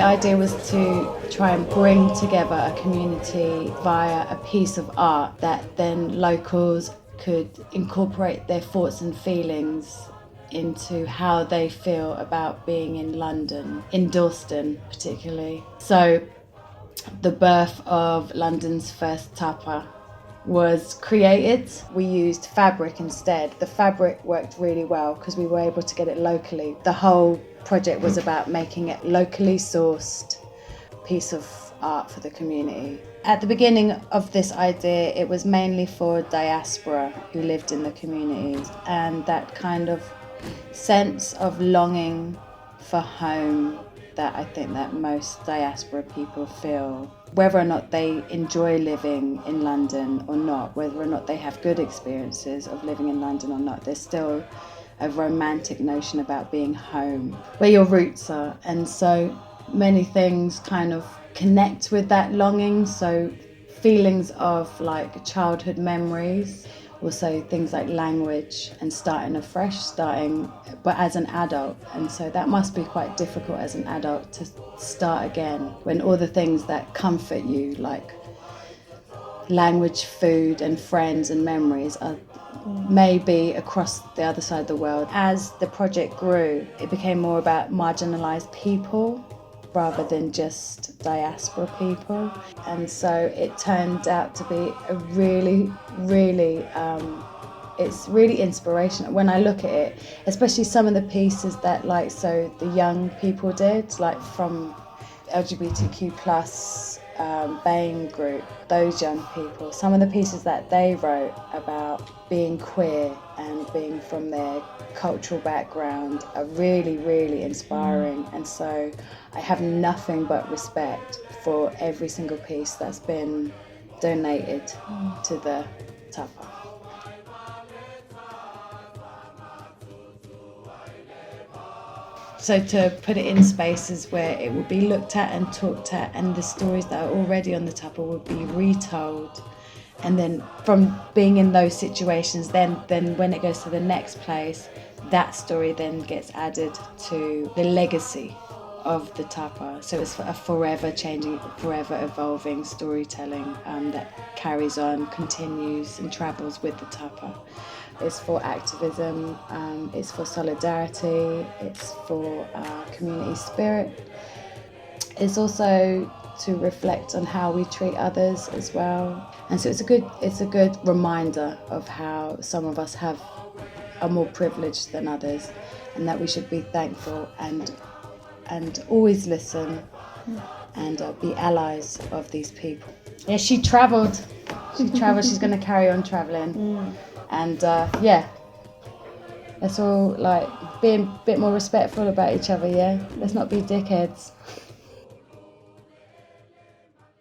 idea was to try and bring together a community via a piece of art that then locals could incorporate their thoughts and feelings into how they feel about being in London, in Dalston particularly. So the birth of London's first Tapa was created. We used fabric instead. The fabric worked really well because we were able to get it locally. The whole project was about making it locally sourced piece of art for the community. At the beginning of this idea, it was mainly for diaspora who lived in the communities, and that kind of sense of longing for home that I think that most diaspora people feel, whether or not they enjoy living in London or not, whether or not they have good experiences of living in London or not, there's still a romantic notion about being home, where your roots are. And so many things kind of connect with that longing. So feelings of like childhood memories, also things like language and starting afresh, but as an adult. And so that must be quite difficult as an adult to start again when all the things that comfort you, like language, food and friends and memories, are maybe across the other side of the world. As the project grew, it became more about marginalised people rather than just diaspora people. And so it turned out to be a really, it's really inspirational when I look at it, especially some of the pieces that so the young people did, like from LGBTQ plus BAME group, those young people, some of the pieces that they wrote about being queer and being from their cultural background are really, really inspiring. And so I have nothing but respect for every single piece that's been donated to the Tapa. So to put it in spaces where it will be looked at and talked at, and the stories that are already on the Tapa will be retold. And then from being in those situations, then when it goes to the next place, that story then gets added to the legacy of the Tapa. So it's a forever changing, forever evolving storytelling that carries on, continues and travels with the Tapa. It's for activism, it's for solidarity, it's for community spirit. It's also to reflect on how we treat others as well. And so it's a good reminder of how some of us are more privileged than others, and that we should be thankful and always listen and be allies of these people. Yeah, she travelled. She's going to carry on travelling. And let's all be a bit more respectful about each other, yeah? Let's not be dickheads.